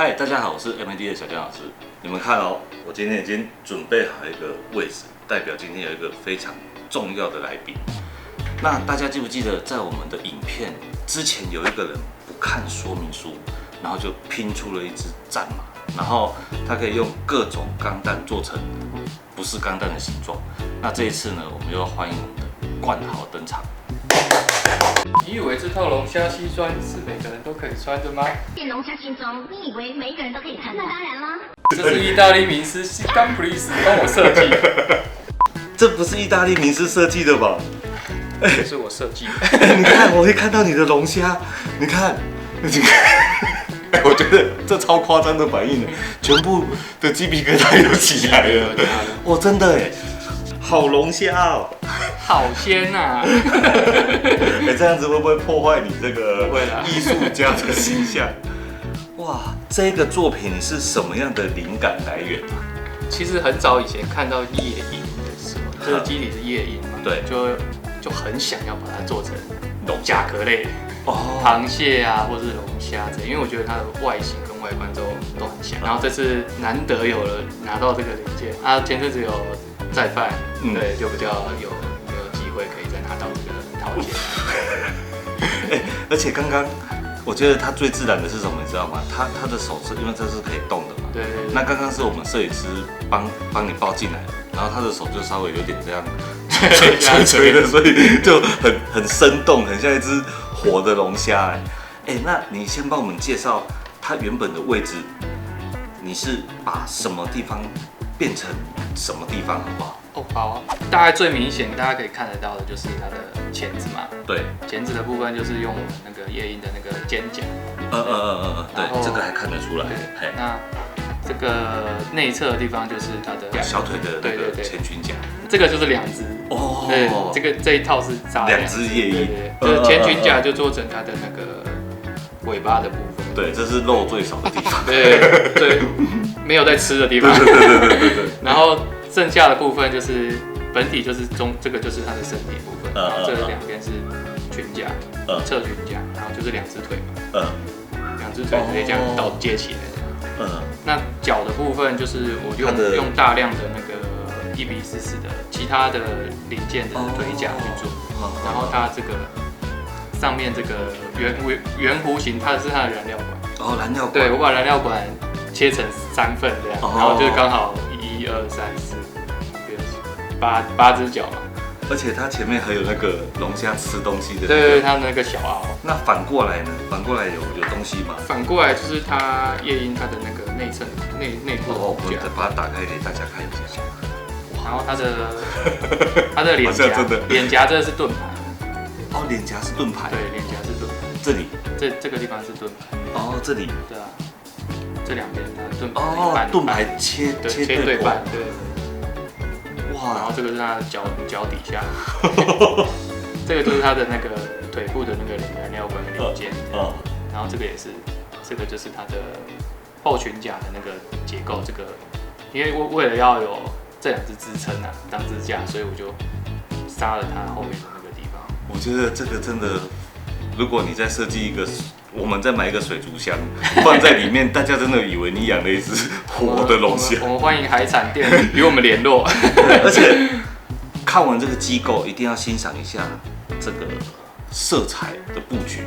嗨，大家好，我是 MAD 的小江老师。你们看哦，我今天已经准备好一个位置，代表今天有一个非常重要的来宾。那大家记不记得，在我们的影片之前有一个人不看说明书，然后就拼出了一只战马，然后他可以用各种钢弹做成不是钢弹的形状。那这一次呢，我们又要欢迎我们的冠豪登场。你以为这套龙虾西装是每个人都可以穿的吗？变龙虾新装，你以为每一个人都可以穿？那当然啦。这是意大利名师西冈普利斯帮我设计的，这不是意大利名师设计的吧？这是我设计的。你看，我会看到你的龙虾，你看，我觉得这超夸张的反应呢，全部的鸡皮疙瘩都起来了。哇，真的哎，好龙虾哦，好鲜呐！哎，这样子会不会破坏你这个不会啦艺术家的形象？哇，这个作品你是什么样的灵感来源啊？其实很早以前看到夜莺的时候，这个机体是夜莺嘛，对，就很想要把它做成龙甲壳类，哦，螃蟹啊，或是龙虾之类，因为我觉得它的外形跟外观都很像。然后这次难得有了拿到这个零件，啊，前阵子有再办，对，就比较有机会可以再拿到这个套件。哎，而且刚刚我觉得它最自然的是什么，你知道吗？它的手是因为这是可以动的嘛，对。那刚刚是我们摄影师帮你抱进来的，然后他的手就稍微有点这样垂的，所以就很生动，很像一只活的龙虾。哎，那你先帮我们介绍它原本的位置，你是把什么地方变成什么地方，好不好？哦，好啊。大概最明显，大家可以看得到的就是它的钳子嘛。对，钳子的部分就是用我们那个夜莺的那个尖角。对，这个还看得出来。对，那这个内侧的地方就是它的小腿的那个前裙甲，这个就是两只哦。对，这一套是扎两只夜莺，就是前裙甲就做成它的那个尾巴的部分。对，这是肉最少的地方。对，没有在吃的地方。对。然后剩下的部分就是本体就是这个就是它的身体部分，然后这两边是裙甲，侧裙甲，然后就是两只腿嘛，两只腿直接这样倒接起来的。那脚的部分就是我用大量的那个1:44的其他的零件的腿甲去做，然后它这个上面这个圆弧形，它是它的燃料管。哦，燃料管。对，我把燃料管切成3份这样，然后就刚好1、2、3、4、8只脚嘛。而且它前面还有那个龙虾吃东西的。对，它那个小螯。那反过来呢？反过来有东西吗？反过来就是它夜莺它的那个内部的骨架。我把它打开给大家看一下。然后它的脸颊这是盾牌。哦，脸颊是盾牌。对，脸颊是盾牌。这里。这个地方是盾牌。哦，这里。对啊。这两边它盾牌。哦，盾牌切对半。对。哇，然后这个是它的脚底下，这个就是它的那个腿部的那个燃料管的零件。然后这个就是它的后裙甲的那个结构。这个因为为了要有这两只支撑啊当支架，所以我就杀了它后面的那个地方。我觉得这个真的，如果你再设计一个，我们再买一个水族箱放在里面，大家真的以为你养了一只活的龙虾。我们欢迎海产店与我们联络。而且看完这个机构，一定要欣赏一下这个色彩的布局。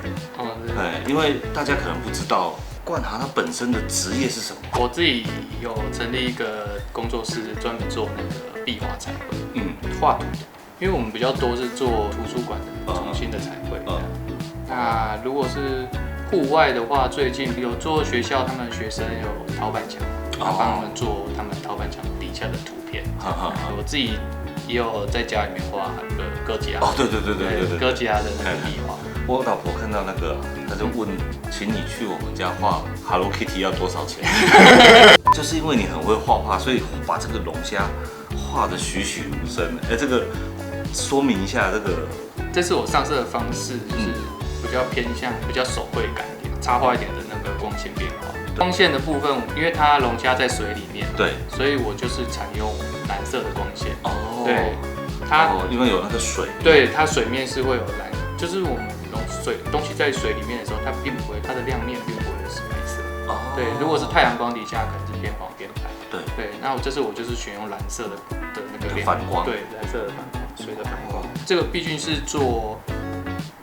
因为大家可能不知道冠豪他本身的职业是什么。我自己有成立一个工作室，专门做那个壁画彩绘，画图的。因为我们比较多是做图书馆的重新的彩绘。那如果是户外的话，最近有做学校，他们学生有陶板墙，帮他们做他们陶板墙底下的图片。我自己也有在家里面画哥吉拉。哦，对，哥吉拉的那个壁画。我老婆看到那个，她就问，请你去我们家画 Hello Kitty 要多少钱？就是因为你很会画画，所以把这个龙虾画得栩栩如生。这个说明一下这是我上色的方式，就是比较偏向比较手绘感一点、插画一点的那个光线变化。光线的部分，因为它龙虾在水里面，对，所以我就是采用蓝色的光线。对，它因为有那个水，对，它水面是会有蓝，就是我们东西在水里面的时候，它的亮面并不会是白色。对，如果是太阳光底下，可能是偏黄偏白。对，那这次我就是选用蓝色的那个反光，对，蓝色的反光，水的反光。这个毕竟是做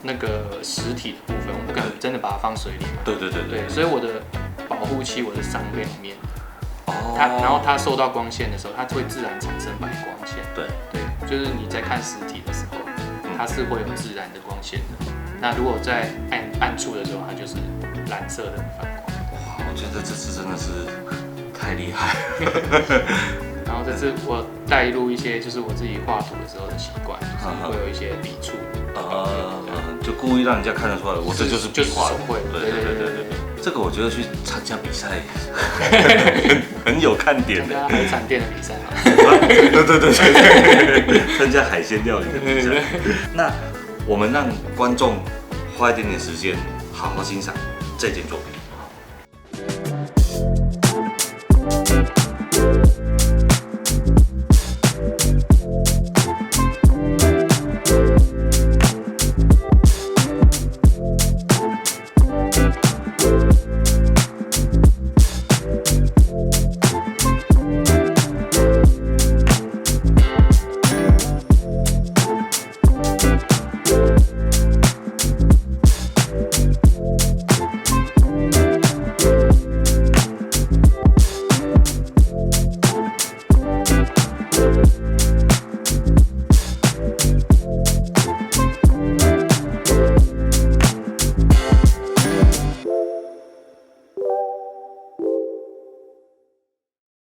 那个实体的部分，我不可能真的把它放水里嘛。对，所以我的保护漆我是上亮面的。然后它受到光线的时候，它会自然产生白光线。对，就是你在看实体的时候，它是会有自然的光线的。那如果在暗处的时候，它就是蓝色的反光。哇，我觉得这次真的是太厉害了。然后这次我带入一些就是我自己画图的时候的习惯，就是会有一些笔触。就故意让人家看得出来，我这就是笔画。对。这个我觉得去参加比赛很有看点的。参加海产店的比赛嘛。对，参加海鲜料理的比赛。那我们让观众花一点点时间，好好欣赏这件作品。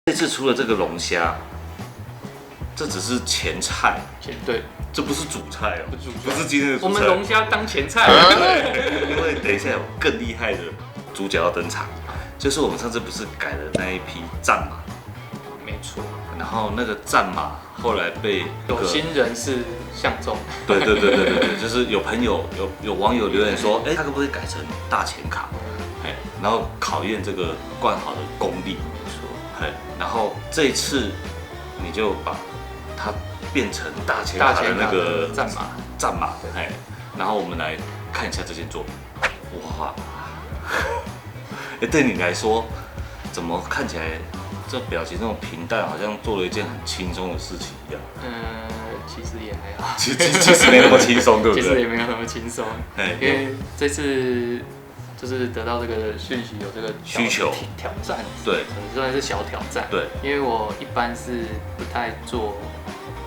这次除了这个龙虾，这只是前菜，对，这不是主菜哦，不是今天的主菜。我们龙虾当前菜，对，因为等一下有更厉害的主角要登场，就是我们上次不是改了那一批战马，没错。然后那个战马后来被有心人士相中，对，就是有朋友有网友留言说，他可不可以改成大前卡？然后考验这个冠豪的功力。然后这一次你就把它变成大前卡的那个战马，然后我们来看一下这件作品。哇，对你来说，怎么看起来这表情那种平淡，好像做了一件很轻松的事情一样？其实也还好，其实没那么轻松，对不对？其实也没有那么轻松，因为这次。就是得到这个讯息，有这个需求挑战，对，算是小挑战，对，因为我一般是不太做，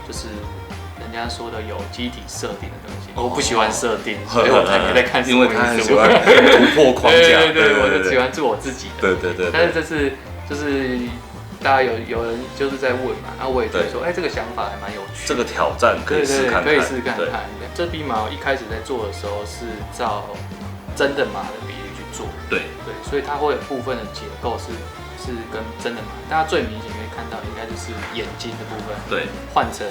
就是人家说的有机体设定的东西，我不喜欢设定，所以我才没在看，因为他很喜欢突破框架，对，我就喜欢做我自己的，对。但是这次就是大家有人就是在问嘛，然后我也觉得说，这个想法还蛮有趣，这个挑战可以试看看，可以试看看。这匹马一开始在做的时候是照真的马的比例去做，对，所以它会有部分的结构是跟真的马，大家最明显可以看到应该就是眼睛的部分，对，换成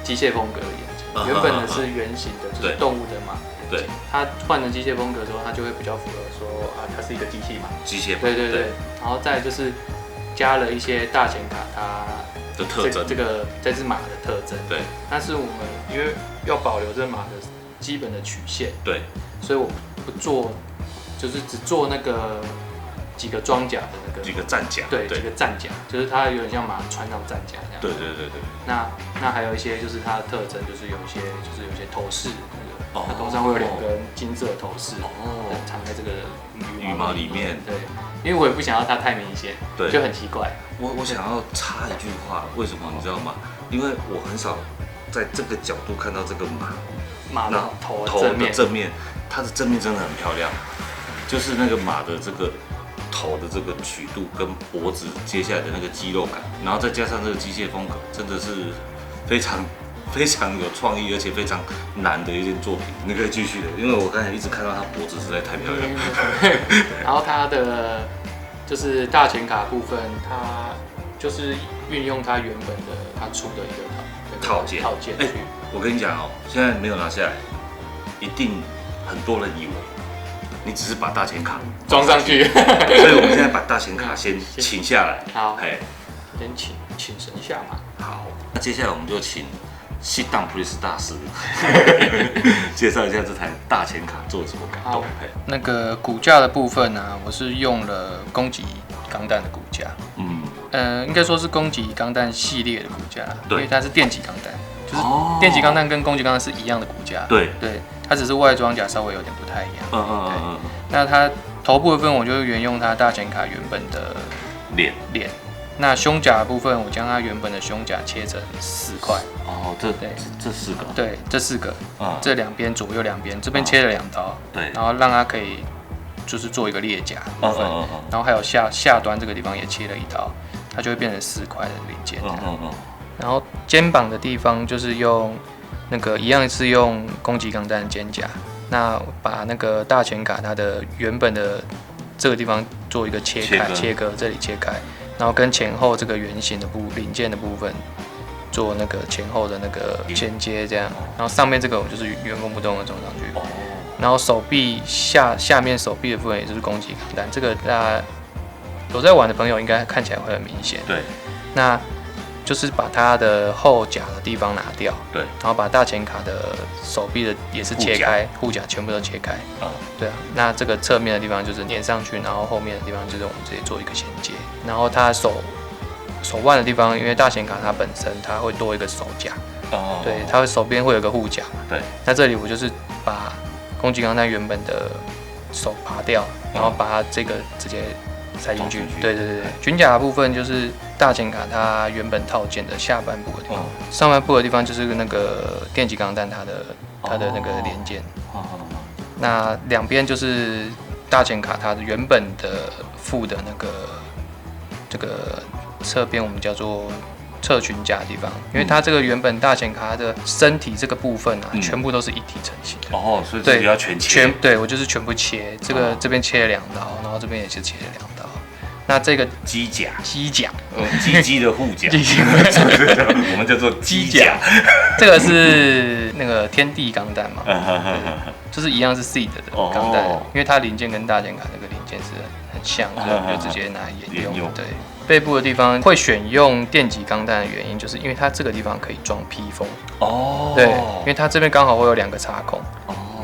机械风格的眼睛，原本的是圆形的，就是动物的马，对，它换成机械风格之后，它就会比较符合说它是一个机器马，对，然后再就是加了一些大前卡它的特征，这只马的特征，对，但是我们因为要保留这马的基本的曲线，对，所以我不做，就是只做那个几个装甲的那个几个战甲，对，几个战甲，就是它有点像马穿上战甲这样。对。那还有一些就是它的特征，就是有一些头饰，那个它头上会有2根金色的头饰，藏在这个羽毛里面。对，因为我也不想要它太明显，对，就很奇怪。我想要插一句话，为什么你知道吗？因为我很少在这个角度看到这个马的头的正面，它的正面真的很漂亮，就是那个马的这个头的这个曲度跟脖子接下来的那个肌肉感，然后再加上这个机械风格，真的是非常有创意，而且非常难的一件作品。你可以继续的，因为我刚才一直看到它脖子实在太漂亮了。然后它的就是大前卡部分，它就是运用它原本的它出的一个套件去。我跟你讲哦，现在没有拿下来，一定很多人以为你只是把大前卡装上去，所以我们现在把大前卡先请下来。好，先请神下马。好，那接下来我们就请 sit down please 大师，介绍一下这台大前卡做了什么改动？那个骨架的部分呢，我是用了攻击钢弹的骨架，应该说是攻击钢弹系列的骨架，因为它是电击钢弹，就是电击钢弹跟攻击钢弹是一样的骨架，对，它只是外装甲稍微有点不太一样，那它头部的部分我就沿用它大前卡原本的脸。那胸甲的部分，我将它原本的胸甲切成4块。这4个。对，这4个。这两边左右两边，这边切了2刀。对。然后让它可以就是做一个裂甲部分。然后还有下端这个地方也切了1刀，它就会变成4块的零件。然后肩膀的地方就是用那个一样是用攻击钢弹的肩甲，那把那个大前卡它的原本的这个地方做一个切割，这里切开。然后跟前后这个圆形的零件的部分做那个前后的那个衔接，这样。然后上面这个我们就是原封不动的装上去。然后手臂下面手臂的部分也就是攻击钢弹，这个大家有在玩的朋友应该看起来会很明显。对。那就是把它的后甲的地方拿掉，对。然后把大前卡的手臂的也是切开，护甲全部都切开。对啊。那这个侧面的地方就是粘上去，然后后面的地方就是我们直接做一个衔接。然后它手腕的地方，因为大前卡它本身它会多一个手甲，对，它手边会有个护甲，对。那这里我就是把攻击钢弹原本的手拔掉，然后把它这个直接塞进去。对。军甲的部分就是大前卡它原本套件的下半部的地方，上半部的地方就是那个电击钢弹它的那个连件。那两边就是大前卡它原本的副的那个。这个侧边我们叫做侧裙甲的地方，因为它这个原本大前卡的身体这个部分啊，全部都是一体成型的。所以这个要全切。对，我就是全部切，这边切了2刀，然后这边也是切了2刀。那这个机甲，鸡的护甲，我们叫做机甲。这个是那个天地钢弹嘛，就是一样是 seed 的钢弹，因为它零件跟大前卡那个零件是很像，所以我们就直接拿来沿用。对，背部的地方会选用电击钢弹的原因，就是因为它这个地方可以装披风。对，因为它这边刚好会有2个插孔。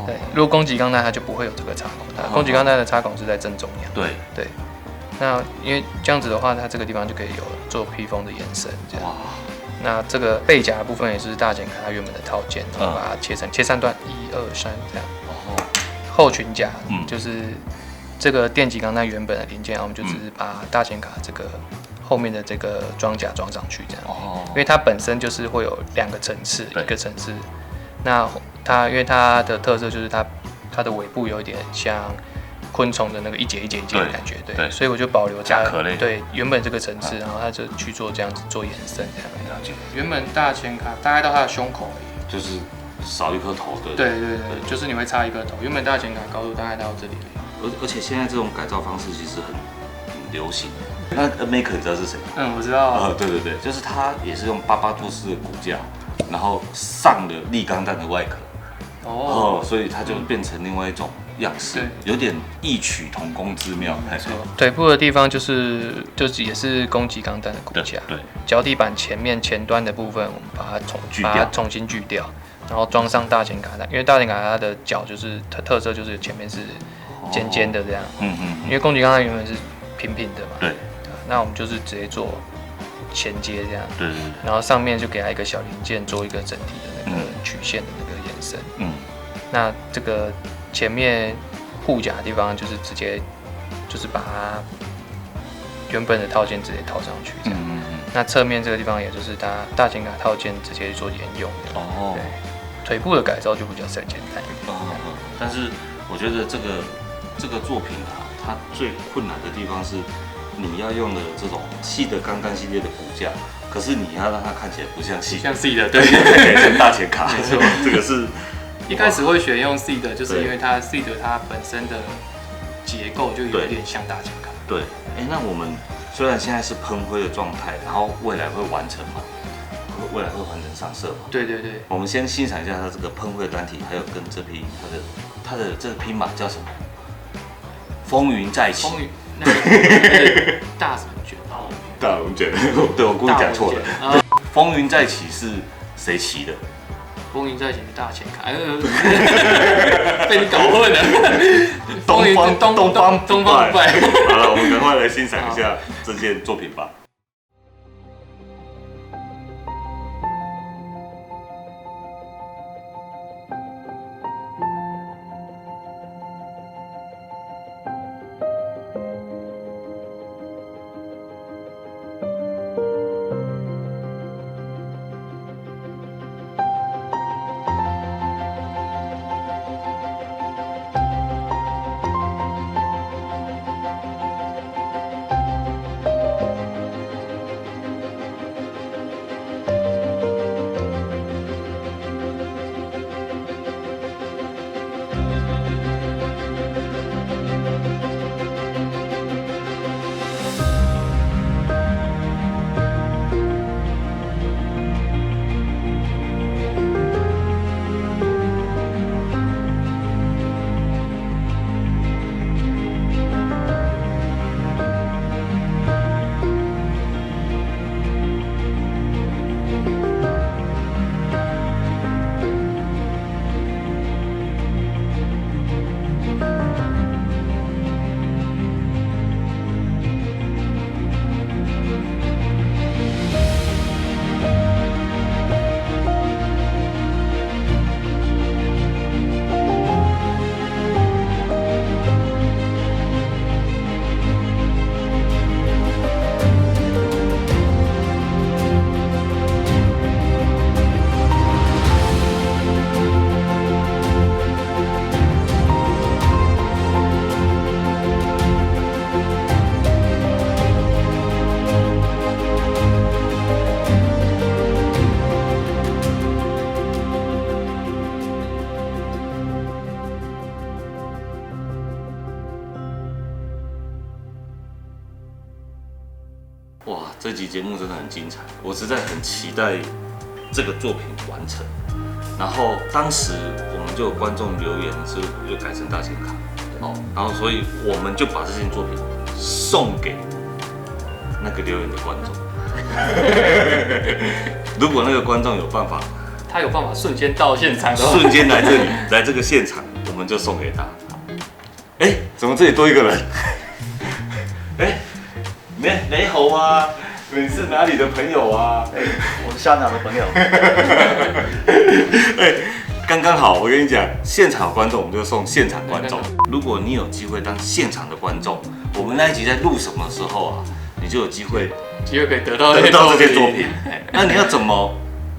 对，如果攻击钢弹它就不会有这个插孔，攻击钢弹的插孔是在正中央。对。那因为这样子的话，它这个地方就可以有做披风的延伸，这样。那这个背甲的部分也是大前卡它原本的套件，然后把它切3段，1、2、3这样。后裙甲就是这个电击钢弹原本的零件，我们就只是把大前卡这个后面的这个装甲装上去，这样。因为它本身就是会有2个层次，一个层次。那因为它的特色就是它的尾部有一点像昆虫的那个一节一节的感觉，对，所以我就保留它对原本这个层次，然后它就去做这样子做延伸，这样。原本大前卡大概到它的胸口而已，就是少一颗头的。对，就是你会差一颗头。原本大前卡高度大概到这里而已。而且现在这种改造方式其实很流行。那 Maker 你知道是谁吗？我知道。对，就是他也是用88度式的骨架，然后上了立钢弹的外壳。所以它就变成另外一种样式，有点异曲同工之妙。腿部的地方就是也是攻击钢弹的骨架，对，脚底板前端的部分，我们把它重新锯掉，然后装上大前卡弹，因为大前卡它的脚就是它特色就是前面是尖尖的这样，因为攻击钢弹原本是平平的嘛，对，那我们就是直接做衔接这样，对，然后上面就给它一个小零件做一个整体的那个曲线的那个延伸，那这个前面护甲的地方就是直接就是把它原本的套件直接套上去这样，那侧面这个地方也就是它大前卡套件直接做沿用的，对，腿部的改造就比较简单一点，但是我觉得这个作品啊，它最困难的地方是你要用的这种细的钢弹系列的骨架，可是你要让它看起来不像细的，对，看起来像大前卡，没错，这个是一开始会选用 C 的，就是因为它 C 的它本身的结构就有点像大前卡。对，那我们虽然现在是喷灰的状态，然后未来会完成嘛？未来会完成上色嘛？对。我们先欣赏一下它这个喷灰的单体，还有跟这匹它的这个拼码叫什么？风云再起。大什么卷？大龙卷。对，我故意讲错了。风云再起谁骑的？风云再起大前开，被你搞混了。东方不败。好了，我们赶快来欣赏一下这件作品吧。哇，这集节目真的很精彩，我实在很期待这个作品完成。然后当时我们就有观众留言是就改成大显卡，哦，然后所以我们就把这件作品送给那个留言的观众。如果那个观众有办法，他有办法瞬间到现场的话，瞬间来这里，来这个现场，我们就送给他。哎，怎么这里多一个人？哎，雷猴啊，你是哪里的朋友啊？我是香港的朋友。哎，刚刚好，我跟你讲，现场观众我们就送现场观众。如果你有机会当现场的观众，我们那一集在录什么时候啊，你就有机会可以得到这些作品。那你要怎么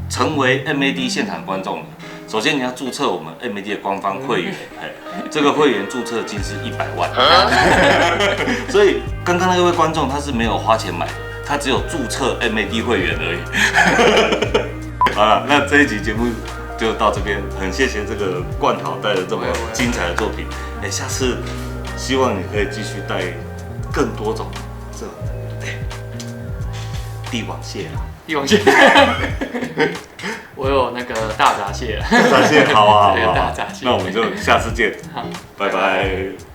成为 MAD 现场观众呢？首先你要注册我们 MAD 的官方会员，这个会员注册金是100万，所以刚刚那位观众他是没有花钱买的，他只有注册 MAD 会员而已。好了，那这一集节目就到这边，很谢谢这个冠豪带的这么精彩的作品。哎，下次希望你可以继续带更多种这种帝王蟹啦，帝王蟹。我有那个大闸蟹，大闸蟹好啊，大闸蟹，那我们就下次见，拜拜。